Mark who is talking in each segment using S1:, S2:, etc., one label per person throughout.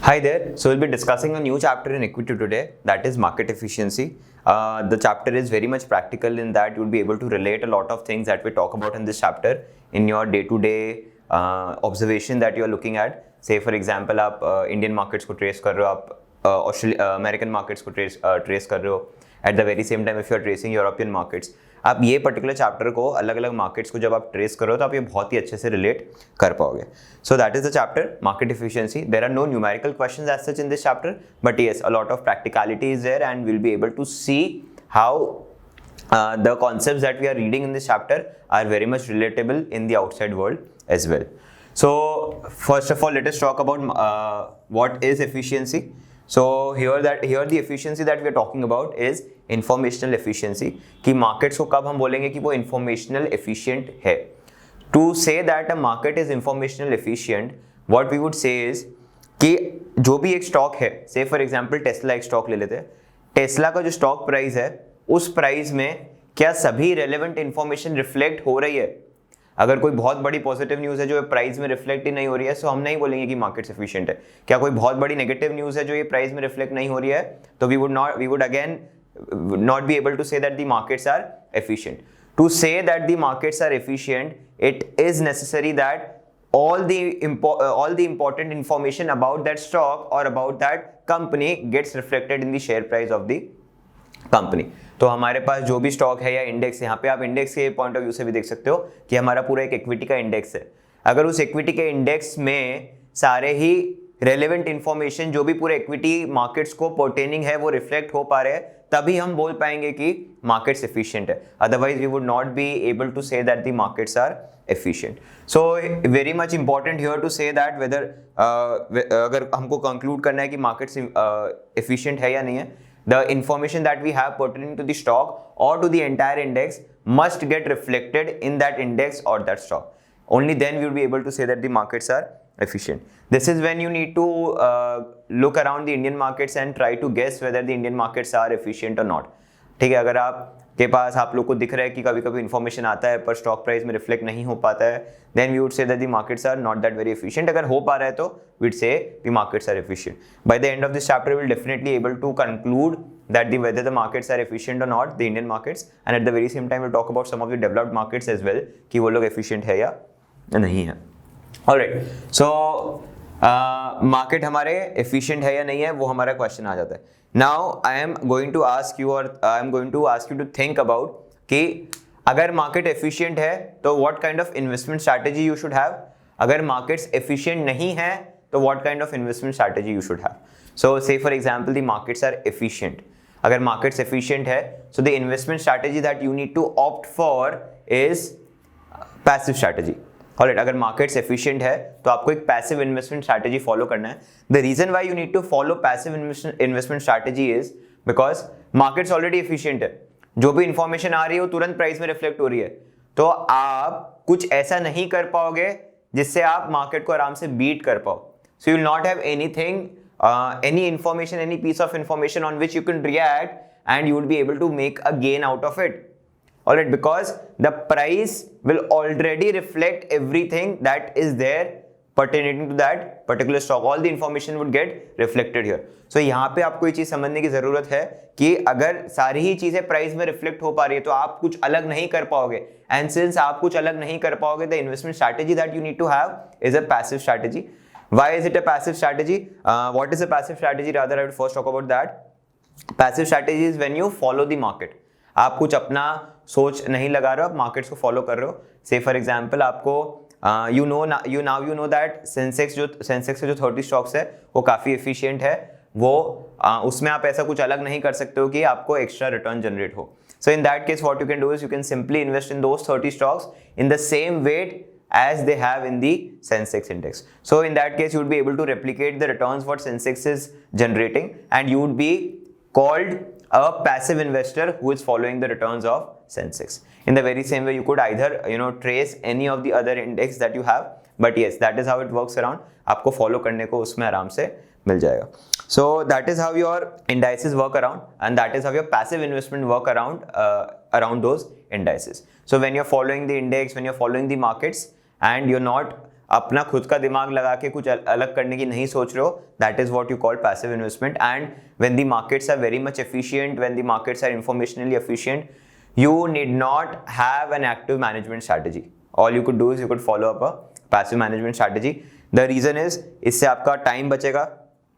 S1: Hi there. So we'll be discussing a new chapter in equity today, that is market efficiency. The chapter is very much practical in that you'll be able to relate a lot of things that we talk about in this chapter in your day-to-day observation that you are looking at. Say for example, आप Indian markets को trace कर रहे हो, आप American markets को trace कर रहे हो. At the very same time, if you are tracing European markets, आप ये पर्टिकुलर चैप्टर को अलग अलग मार्केट्स को जब आप ट्रेस करो तो आप ये बहुत ही अच्छे से रिलेट कर पाओगे. So that is the chapter market efficiency. There are no numerical questions as such in this chapter, but yes a lot of practicality is there and will be able to see how the concepts that we are reading in this chapter are very much relatable in the outside world as well. So first of all, let us talk about what is efficiency. So here the efficiency that we are talking about is informational efficiency. कि markets को कब हम बोलेंगे कि वो informational efficient है. To say that a market is informational efficient, what we would say is कि जो भी एक stock है, say for example Tesla एक stock ले लेते हैं. Tesla का जो stock price है उस प्राइस में क्या सभी रेलेवेंट इंफॉर्मेशन रिफ्लेक्ट हो रही है? अगर कोई बहुत बड़ी पॉजिटिव न्यूज़ है जो प्राइस में रिफ्लेक्ट ही नहीं हो रही है, तो हम नहीं बोलेंगे कि मार्केट एफिशिएंट है. क्या कोई बहुत बड़ी नेगेटिव न्यूज़ है जो ये प्राइस में रिफ्लेक्ट नहीं हो रही है, तो we would again not be able to say that the markets are efficient. To say that the markets are efficient, it is necessary that all the important information about that stock or about that company gets reflected in the share price of the company. तो हमारे पास जो भी stock है या index, यहाँ पे आप index के पॉइंट ऑफ व्यू से भी देख सकते हो कि हमारा पूरा एक इक्विटी का इंडेक्स है. अगर उस इक्विटी के इंडेक्स में सारे ही रेलेवेंट इंफॉर्मेशन जो भी पूरे इक्विटी मार्केट्स को पर्टेनिंग है वो रिफ्लेक्ट हो पा रहे हैं, तभी हम बोल पाएंगे कि मार्केट्स एफिशिएंट है. Otherwise we would not be able to say that the markets are efficient. So very much important here to say that whether अगर हमको कंक्लूड करना है कि मार्केट्स efficient है या नहीं है, the information that we have pertaining to the stock or to the entire index must get reflected in that index or that stock. Only then we will be able to say that the markets are efficient. This is when you need to look around the Indian markets and try to guess whether the Indian markets are efficient or not. ठीक है, अगर आप के पास आप लोग को दिख रहा है कि कभी कभी इन्फॉर्मेशन आता है पर स्टॉक प्राइस में रिफ्लेक्ट नहीं हो पाता है, then we would say that the markets are not that very efficient. अगर हो पा रहा है तो we would say the markets are efficient. By the end of this chapter we will definitely able to conclude that whether the markets are efficient or not, the Indian markets, and at the very same time we'll talk about some of the developed markets as well कि वो लोग efficient है या नहीं है. Alright, so market हमारे efficient है या नहीं है वो हमारा question आ जाता है. Now I am going to ask you to think about कि अगर market efficient है तो what kind of investment strategy you should have. अगर markets efficient नहीं है तो what kind of investment strategy you should have. So say for example the markets are efficient. अगर markets efficient है, so the investment strategy that you need to opt for is passive strategy. Alright, अगर markets efficient है तो आपको एक passive investment strategy follow करना है. The reason why you need to follow passive investment strategy is because markets already efficient है. जो भी information आ रही है वो तुरंत प्राइस में रिफ्लेक्ट हो रही है, तो आप कुछ ऐसा नहीं कर पाओगे जिससे आप मार्केट को आराम से बीट कर पाओ. So you will not have anything, any information, any piece of information on which you can react and you would be able to make a gain out of it. Alright, because the price will already reflect everything that is there pertaining to that particular stock. All the information would get reflected here. So यहाँ पे आपको ये चीज समझने की जरूरत है कि अगर सारी ही चीजें प्राइस में रिफ्लेक्ट हो पा रही है तो आप कुछ अलग नहीं कर पाओगे. And since आप कुछ अलग नहीं कर पाओगे, the investment strategy that you need to have is a passive strategy. Why is it a passive strategy? What is a passive strategy? Rather, I will first talk about that. Passive strategy is when you follow the market. आप कुछ अपना सोच नहीं लगा रहे हो, आप markets को फॉलो कर रहे हो. Say for example, आपको you know that सेंसेक्स के जो 30 स्टॉक्स है वो काफ़ी एफिशिएंट है. वो उसमें आप ऐसा कुछ अलग नहीं कर सकते हो कि आपको एक्स्ट्रा रिटर्न जनरेट हो. So in that case, what you can do is you can simply invest in those 30 stocks in the same weight as they have in the Sensex index. So in that case, you would be able to replicate the returns what Sensex is generating, and you would be called a passive investor who is following the returns of Sensex. In the very same way, you could either trace any of the other index that you have, but yes, that is how it works around. आपको follow करने को उसमें आराम से मिल जाएगा. So that is how your indices work around, and that is how your passive investment work around those indices. So when you're following the index, when you're following the markets, and you're not अपना खुद का दिमाग लगा के कुछ अलग करने की नहीं सोच रहे हो, that is what you call passive investment. And when the markets are very much efficient, when the markets are informationally efficient, you need not have an active management strategy. All you could do is you could follow up a passive management strategy. The reason is इससे आपका time बचेगा,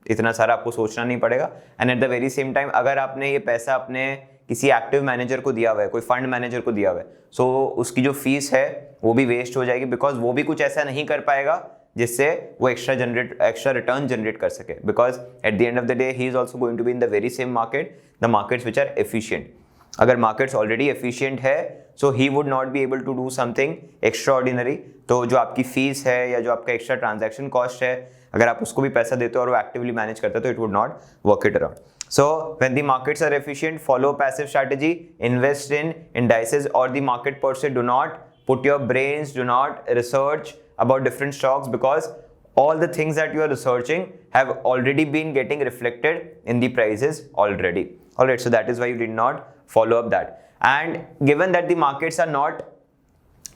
S1: इतना सारा आपको सोचना नहीं पड़ेगा. And eight the very same time अगर आपने ये पैसा अपने किसी एक्टिव मैनेजर को दिया हुआ है, कोई फंड मैनेजर को दिया हुआ है, सो उसकी जो फीस है वो भी वेस्ट हो जाएगी, बिकॉज वो भी कुछ ऐसा नहीं कर पाएगा जिससे वो एक्स्ट्रा रिटर्न जनरेट कर सके. Because at the end of the day he is also going to be in the very same market, the markets which are efficient. अगर मार्केट्स ऑलरेडी एफिशिएंट है, so he would not be able to do something extraordinary. तो जो आपकी fees है या जो आपका extra transaction cost है, अगर आप उसको भी पैसा देते हो और वो एक्टिवली मैनेज करते हो, तो it would not work it around. So when the markets are efficient, follow passive strategy, invest in indices or the market per se. Do not put your brains, do not research about different stocks, because all the things that you are researching have already been getting reflected in the prices already. Alright, so that is why you did not follow up that. And given that the markets are not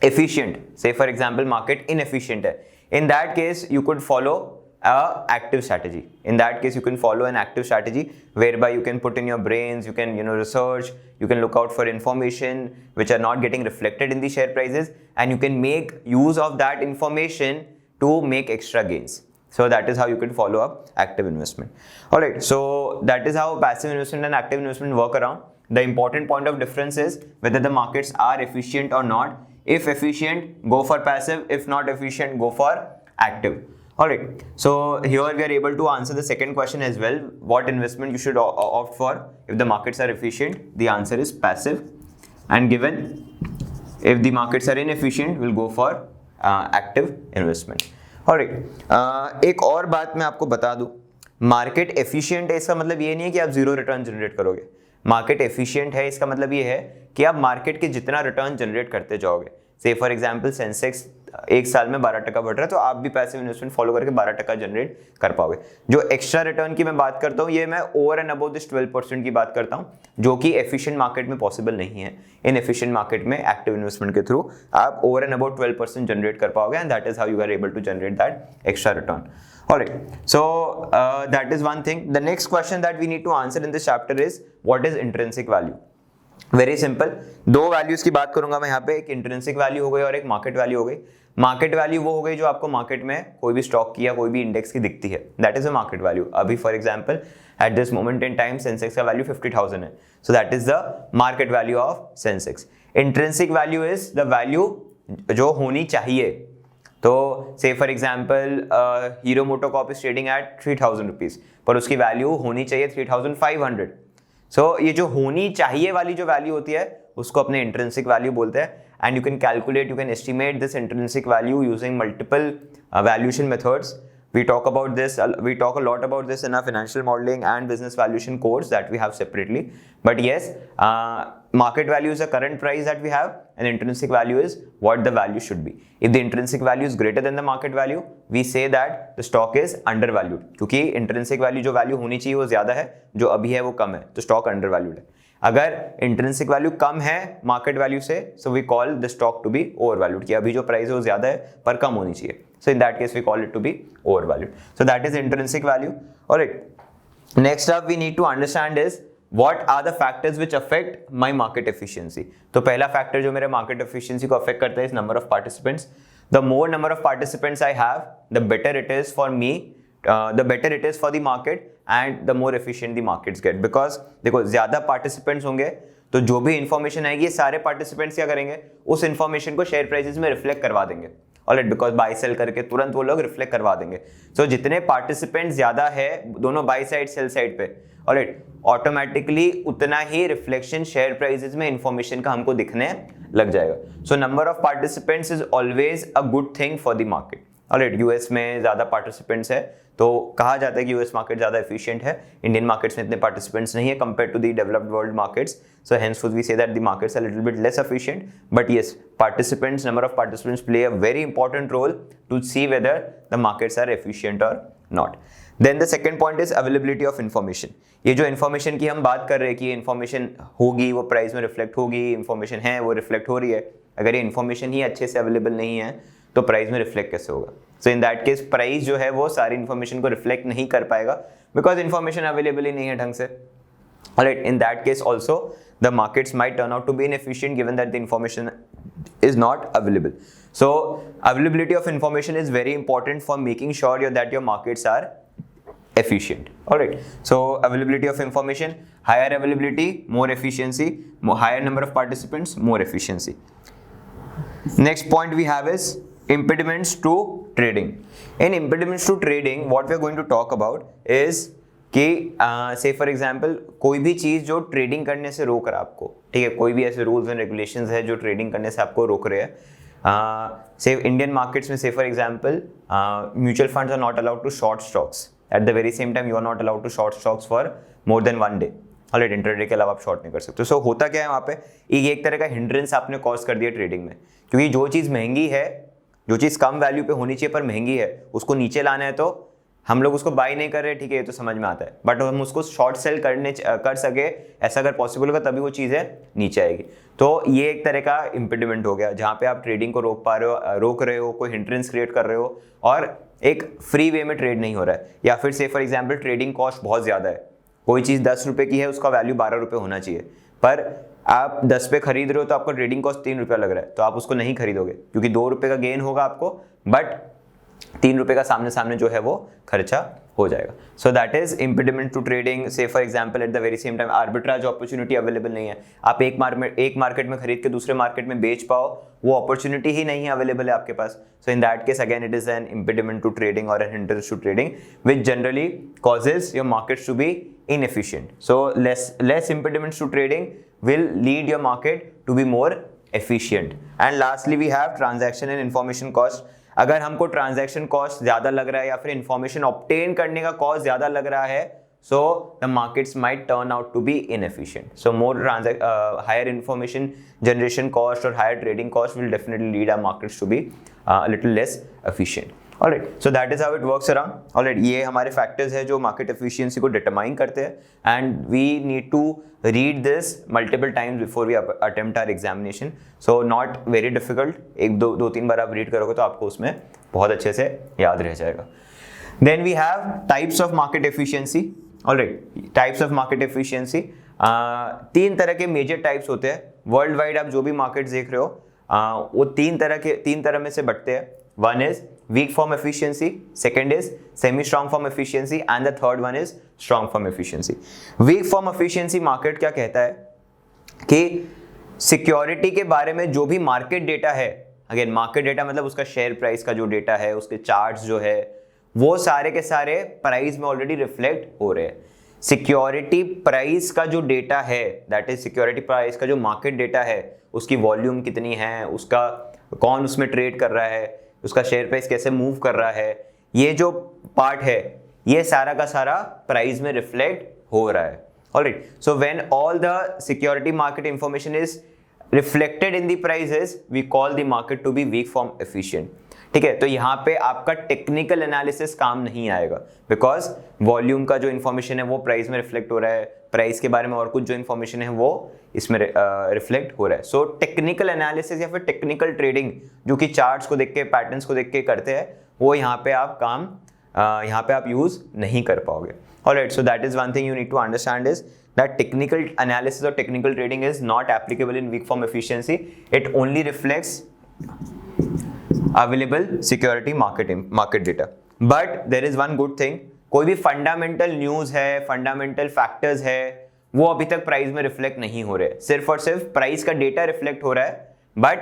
S1: efficient, say for example market inefficient hai, in that case you could follow a active strategy. In that case you can follow an active strategy whereby you can put in your brains, you can research, you can look out for information which are not getting reflected in the share prices, and you can make use of that information to make extra gains. So that is how you can follow up active investment. Alright, so that is how passive investment and active investment work around. The important point of difference is whether the markets are efficient or not. If efficient, go for passive. If not efficient, go for active. Alright, so here we are able to answer the second question as well. What investment you should opt for if the markets are efficient? The answer is passive. And given if the markets are inefficient, we'll go for active investment. Alright, एक और बात मैं आपको बता दूं, market efficient है इसका मतलब ये नहीं है कि आप जीरो रिटर्न जनरेट करोगे. मार्केट एफिशिएंट है इसका मतलब ये है कि आप मार्केट के जितना रिटर्न जनरेट करते जाओगे. से फॉर एग्जांपल सेंसेक्स एक साल में 12% बढ़ रहा है, तो आप भी पैसिव इन्वेस्टमेंट फॉलो करके 12% जनरेट कर पाओगे. जो एक्स्ट्रा रिटर्न की मैं बात करता हूँ, ये मैं ओवर एंड अबव दिस 12% की बात करता हूँ, जो कि एफिशिएंट मार्केट में पॉसिबल नहीं है. इन एफिशिएंट मार्केट में एक्टिव इन्वेस्टमेंट के थ्रू आप ओवर एंड अबव 12% जनरेट कर पाओगे, and that is how you are able to generate that extra return. Alright, so that is one thing. The next question that we need to answer in this chapter is what is intrinsic value? Very simple, दो values की बात करूंगा मैं यहाँ पे. एक intrinsic value हो गई और एक मार्केट वैल्यू हो गई. मार्केट वैल्यू वो हो गई जो आपको मार्केट में कोई भी स्टॉक की या कोई भी इंडेक्स की दिखती है, that is a market value. अभी for example at this moment in time Sensex का वैल्यू 50,000 है, so that is the market value of Sensex. Intrinsic value is the value जो होनी चाहिए. तो say for example Hero MotoCorp is trading at 3,000 rupees, पर उसकी value होनी चाहिए 3,500. सो ये जो होनी चाहिए वाली जो वैल्यू होती है उसको अपने इंट्रिंसिक वैल्यू बोलते हैं. And you can calculate, you can estimate this intrinsic value using multiple valuation methods. We talk about this, we talk a lot about this in our financial modeling and business valuation course that we have separately. But yes, market value is the current price that we have, and intrinsic value is what the value should be. If the intrinsic value is greater than the market value, we say that the stock is undervalued. क्योंकि intrinsic value जो value होनी चाहिए वो ज्यादा है, जो अभी है वो कम है, तो stock undervalued है. अगर इंट्रिंसिक वैल्यू कम है मार्केट वैल्यू से, so we call the stock to be overvalued, कि अभी जो प्राइस है वो ज्यादा है पर कम होनी चाहिए. So in that case we call it to be overvalued. So that is intrinsic value. Alright, next up we need to understand is what are the factors which affect my market efficiency. तो पहला factor जो मेरे market efficiency को affect करता है is number of participants. The more number of participants I have, the better it is for me, the better it is for the market and the more efficient the markets get. Because देखो ज्यादा participants होंगे तो जो भी information आएगी ये सारे participants क्या करेंगे, उस इंफॉर्मेशन को शेयर प्राइसेस में रिफ्लेक्ट करवा देंगे. ऑलराइट, बिकॉज बाय सेल करके तुरंत वो लोग रिफ्लेक्ट करवा देंगे. सो जितने पार्टिसिपेंट्स ज्यादा है दोनों बाय साइड सेल साइड पे, ऑलराइट, ऑटोमेटिकली उतना ही रिफ्लेक्शन शेयर प्राइसेस में इंफॉर्मेशन का हमको दिखने लग जाएगा. So number of participants is always a good thing for the market. Alright, US में ज्यादा पार्टिसिपेंट्स है तो कहा जाता है कि यूएस मार्केट ज्यादा एफिशिएंट है. इंडियन मार्केट्स में इतने पार्टिसिपेंट्स नहीं है compare to the developed world markets. So henceforth we say that the markets are a little bit less efficient. But yes, participants, number of participants play a very important role to see whether the markets are efficient or not. Then the second point is availability of information. ये जो information की हम बात कर रहे हैं कि ये इन्फॉर्मेशन होगी वो प्राइस में रिफ्लेक्ट होगी, इन्फॉर्मेशन है वो रिफ्लेक्ट हो रही है. अगर ये इन्फॉर्मेशन ही अच्छे से अवेलेबल नहीं है तो प्राइस में रिफ्लेक्ट कैसे होगा? सो इन दैट केस प्राइस जो है वो सारी इन्फॉर्मेशन को रिफ्लेक्ट नहीं कर पाएगा बिकॉज इन्फॉर्मेशन अवेलेबल ही नहीं है ढंग से. Alright, in that case also the markets might turn out to be inefficient given that the information is not available. So availability of information is very important for making sure that your markets are efficient. Alright, so availability of information, higher availability, more efficiency, higher number of participants, more efficiency. Next point we have is impediments to trading. In impediments to trading, what we are going to talk about is कि से for example कोई भी चीज़ जो trading करने से रोक रहा है आपको, ठीक है, कोई भी ऐसे रूल्स एंड रेगुलेशंस है जो ट्रेडिंग करने से आपको रोक रहे हैं. से इंडियन मार्केट्स में से for example mutual funds are not allowed to short stocks at the very same time you are not allowed to short stocks for more than 1 day. Already intraday के अलावा आप शॉर्ट नहीं कर सकते. सो होता क्या है वहाँ पे, ये एक तरह का हिंड्रेंस आपने कॉज कर दिया ट्रेडिंग में, क्योंकि जो चीज़ महंगी है, जो चीज़ कम वैल्यू पे होनी चाहिए पर महंगी है, उसको नीचे लाना है तो हम लोग उसको बाय नहीं कर रहे, ठीक है, ये तो समझ में आता है, बट हम उसको शॉर्ट सेल कर सके, ऐसा अगर पॉसिबल होगा तभी वो चीज़ें नीचे आएगी. तो ये एक तरह का इम्पिडिमेंट हो गया जहाँ पे आप ट्रेडिंग को रोक रहे हो, कोई हिंड्रेंस क्रिएट कर रहे हो और एक फ्री वे में ट्रेड नहीं हो रहा है. या फिर से फॉर एग्जाम्पल ट्रेडिंग कॉस्ट बहुत ज़्यादा है, कोई चीज़ 10 रुपये की है, उसका वैल्यू 12 रुपये होना चाहिए, पर आप 10 पे खरीद रहे हो तो आपका ट्रेडिंग कॉस्ट 3 रुपया लग रहा है, तो आप उसको नहीं खरीदोगे क्योंकि 2 रुपये का गेन होगा आपको, बट 3 रुपये का सामने जो है वो खर्चा हो जाएगा. So that is impediment to trading. Say for example at the very same time arbitrage opportunity available नहीं है, आप एक मार्केट में खरीद के दूसरे मार्केट में बेच पाओ, वो अपॉर्चुनिटी ही नहीं अवेलेबल है आपके पास. So in that case again it is an impediment to trading और an hindrance to trading which generally causes your markets to be inefficient. So less impediments to trading will lead your market to be more efficient. And lastly we have transaction and information cost. अगर हमको transaction cost ज़्यादा लग रहा है या फिर information obtain करने का कॉस्ट ज़्यादा लग रहा है, so the markets might turn out to be inefficient. So more higher information generation cost or higher trading cost will definitely lead our markets to be a little less efficient. Alright, so that is how it works around. Alright, ये हमारे factors है जो market efficiency को determine करते हैं, and we need to read this multiple times before we attempt our examination. So not very difficult, एक दो तीन बार आप रीड करोगे तो आपको उसमें बहुत अच्छे से याद रह जाएगा. Then we have types of market efficiency. Alright, types of market efficiency 3 तरह के मेजर टाइप्स होते हैं. वर्ल्ड वाइड आप जो भी मार्केट देख रहे हो वो 3 तरह में से बटते हैं. One is weak form efficiency, second is semi-strong form efficiency, and the third one is strong form efficiency. Weak form efficiency market क्या कहता है कि सिक्योरिटी के बारे में जो भी मार्केट डेटा है, अगेन मार्केट डेटा मतलब उसका शेयर प्राइस का जो डेटा है, उसके चार्ट्स जो है, वो सारे के सारे प्राइस में ऑलरेडी रिफ्लेक्ट हो रहे हैं. सिक्योरिटी प्राइस का जो डेटा है, दैट इज सिक्योरिटी प्राइस का जो मार्केट डेटा है, उसकी वॉल्यूम कितनी है, उसका कौन उसमें ट्रेड कर रहा है, उसका शेयर प्राइस कैसे मूव कर रहा है, ये जो पार्ट है ये सारा का सारा प्राइस में रिफ्लेक्ट हो रहा है. Alright, so when all the security market information is reflected in the prices we call the market to be weak form efficient. ठीक है, तो यहाँ पे आपका टेक्निकल एनालिसिस काम नहीं आएगा बिकॉज वॉल्यूम का जो इन्फॉर्मेशन है वो प्राइस में रिफ्लेक्ट हो रहा है, प्राइस के बारे में और कुछ जो इन्फॉर्मेशन है वो इसमें रिफ्लेक्ट हो रहा है. सो टेक्निकल एनालिसिस या फिर टेक्निकल ट्रेडिंग जो कि चार्ट्स को देख के, पैटर्न्स को देख के करते हैं, वो यहाँ पे आप यूज नहीं कर पाओगे. Alright, so that is one thing you need to understand is that technical analysis or technical trading is not applicable in weak form efficiency. It only reflects available security market data. But there is one good thing, कोई भी fundamental news है, fundamental factors है, वो अभी तक price में reflect नहीं हो रहे. सिर्फ और सिर्फ प्राइस का डेटा रिफ्लेक्ट हो रहा है, बट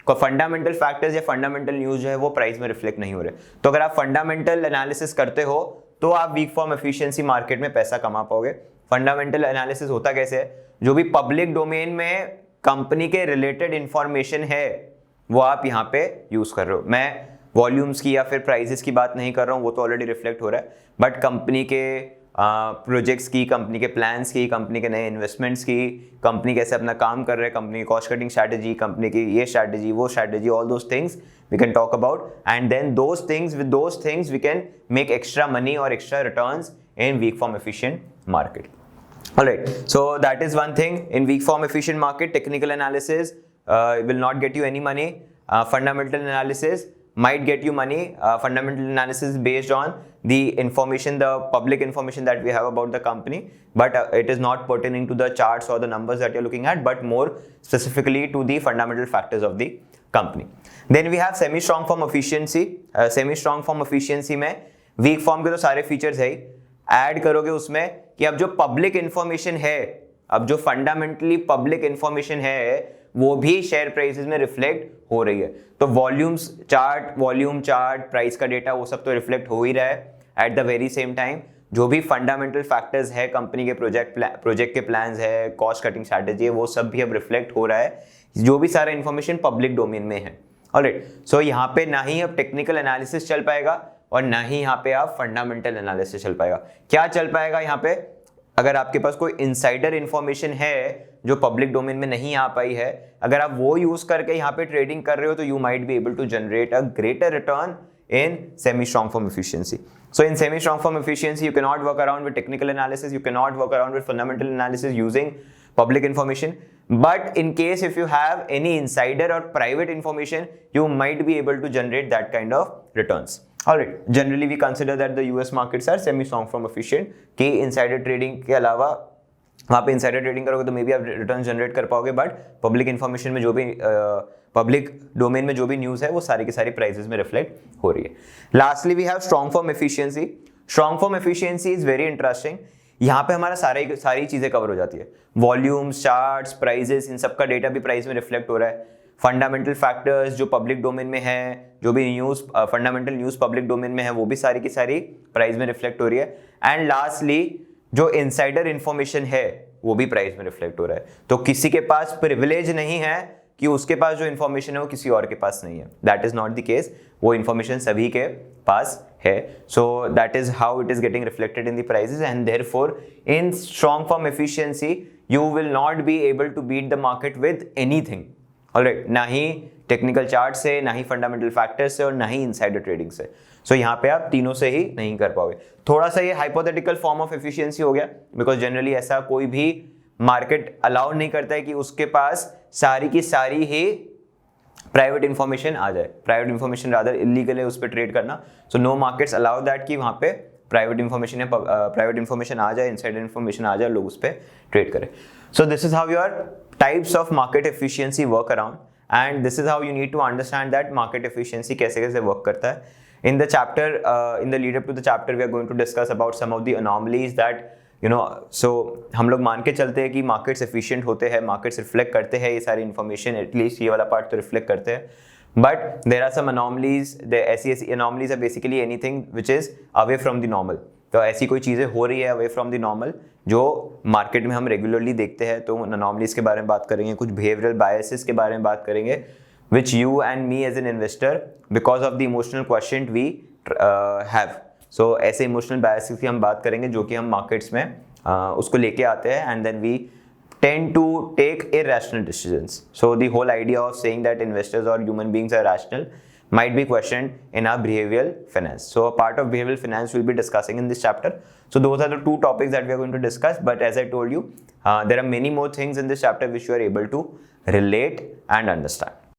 S1: फंडामेंटल फैक्टर्स या फंडामेंटल न्यूज जो है वो प्राइस में रिफ्लेक्ट नहीं हो रहे. तो अगर आप फंडामेंटल एनालिसिस करते हो तो आप वीक फॉर्म एफिशिएंसी मार्केट में पैसा कमा पाओगे. फंडामेंटल एनालिसिस होता कैसे है, जो भी पब्लिक डोमेन में कंपनी के रिलेटेड इंफॉर्मेशन है वो आप यहाँ पे यूज कर रहे हो. मैं वॉल्यूम्स की या फिर प्राइसेस की बात नहीं कर रहा हूँ, वो तो ऑलरेडी रिफ्लेक्ट हो रहा है, बट कंपनी के प्रोजेक्ट्स की, कंपनी के प्लान्स की, कंपनी के नए इन्वेस्टमेंट्स की, कंपनी कैसे अपना काम कर रहे हैं, कंपनी की कॉस्ट कटिंग स्ट्रैटेजी, कंपनी की ये स्ट्रैटेजी, वो strategy, all those things we can talk about, and then with those things we can make extra money or extra returns in weak form efficient market. Alright, so that is one thing. In weak form efficient market, technical analysis will not get you any money. Fundamental analysis might get you money. Fundamental analysis is based on the information, the public information that we have about the company, but it is not pertaining to the charts or the numbers that you're looking at, but more specifically to the fundamental factors of the company. Then we have semi strong form efficiency. Semi strong form efficiency में weak form के तो सारे features है, add करोगे उसमें कि अब जो पब्लिक इंफॉर्मेशन है, अब जो फंडामेंटली पब्लिक इंफॉर्मेशन है वो भी शेयर प्राइसेस में रिफ्लेक्ट हो रही है. तो volumes chart, volume chart, price का डेटा, वो सब तो रिफ्लेक्ट हो ही रहा है. Eight the very same time जो भी फंडामेंटल फैक्टर्स है कंपनी के, प्रोजेक्ट के प्लान्स है, कॉस्ट कटिंग स्ट्रैटेजी है, वो सब भी अब रिफ्लेक्ट हो रहा है, जो भी सारा इंफॉर्मेशन पब्लिक डोमेन में है. ऑलराइट, सो यहाँ पे ना ही अब टेक्निकल एनालिसिस चल पाएगा और ना ही यहाँ पे आप फंडामेंटल एनालिसिस चल पाएगा. क्या चल पाएगा यहाँ पे? अगर आपके पास कोई इनसाइडर इंफॉर्मेशन है जो पब्लिक डोमेन में नहीं आ पाई है, अगर आप वो यूज करके यहाँ पे ट्रेडिंग कर रहे हो, तो you might be able to generate a greater return in semi-strong form efficiency. So in semi-strong form efficiency, you cannot work around with technical analysis, you cannot work around with fundamental analysis using public information. But in case if you have any insider or private information, you might be able to generate that kind of returns. Alright, generally we consider that the US markets are semi-strong form efficient कि insider trading के अलावा वहाँ पे insider trading करोगे तो may be आप return generate कर पाओगे, बट पब्लिक इन्फॉर्मेशन में जो भी पब्लिक डोमेन में जो भी न्यूज़ है वो सारी की सारी प्राइसेस में रिफ्लेक्ट हो रही है. Lastly we have strong form efficiency. Strong form efficiency is very interesting. यहाँ पे हमारा सारी चीज़ें कवर हो जाती है. वॉल्यूम्स, चार्ट्स, प्राइजेस, इन सबका डेटा भी प्राइस में रिफ्लेक्ट हो रहा है. फंडामेंटल फैक्टर्स जो पब्लिक डोमेन में है, जो भी news fundamental news public domain में है, वो भी सारी की सारी प्राइस में रिफ्लेक्ट हो रही है. एंड लास्टली जो इनसाइडर इंफॉर्मेशन है वो भी प्राइस में रिफ्लेक्ट हो रहा है. तो किसी के पास प्रिविलेज नहीं है कि उसके पास जो इंफॉर्मेशन है वो किसी और के पास नहीं है. That is not the case. वो इंफॉर्मेशन सभी के पास है. So that is how it is getting reflected in the prices, and therefore in strong form efficiency you will not be able to beat the market with anything. Alright, ना ही technical chart से, ना ही fundamental factors से, और ना ही insider trading से. सो यहाँ पे आप तीनों से ही नहीं कर पाओगे. थोड़ा सा ये हाइपोथेटिकल फॉर्म ऑफ एफिशिएंसी हो गया, बिकॉज जनरली ऐसा कोई भी मार्केट अलाउ नहीं करता है कि उसके पास सारी की सारी ही प्राइवेट इंफॉर्मेशन आ जाए. प्राइवेट इंफॉर्मेशन रादर इलीगल है उस पर ट्रेड करना. So no markets allow that कि वहाँ पे प्राइवेट इंफॉर्मेशन है, प्राइवेट इंफॉर्मेशन आ जाए, इनसाइडर इंफॉर्मेशन आ जाए, लोग उस पर ट्रेड करें. So this is how your types of market efficiency work around, and this is how you need to understand that market efficiency कैसे कैसे वर्क करता है. In the chapter, in the lead up to the chapter, we are going to discuss about some of the anomalies that, you know, so हम लोग मान के चलते हैं कि markets efficient होते हैं, markets reflect करते हैं ये सारी information, at least ये वाला part तो reflect करते हैं. But there are some anomalies. The ऐसी anomalies are basically anything which is away from the normal. तो ऐसी कोई चीज़ें हो रही है away from the normal जो मार्केट में हम रेगुलरली देखते हैं. तो anomalies के बारे में बात करेंगे, कुछ behavioral biases के बारे में बात करेंगे, which you and me as an investor, because of the emotional quotient we have. So ऐसे emotional biases की हम बात करेंगे जो कि हम markets में उसको लेके आते हैं, and then we tend to take irrational decisions. So the whole idea of saying that investors or human beings are rational might be questioned in our behavioral finance. So a part of behavioral finance we'll be discussing in this chapter. So those are the two topics that we are going to discuss. But as I told you, there are many more things in this chapter which you are able to relate and understand.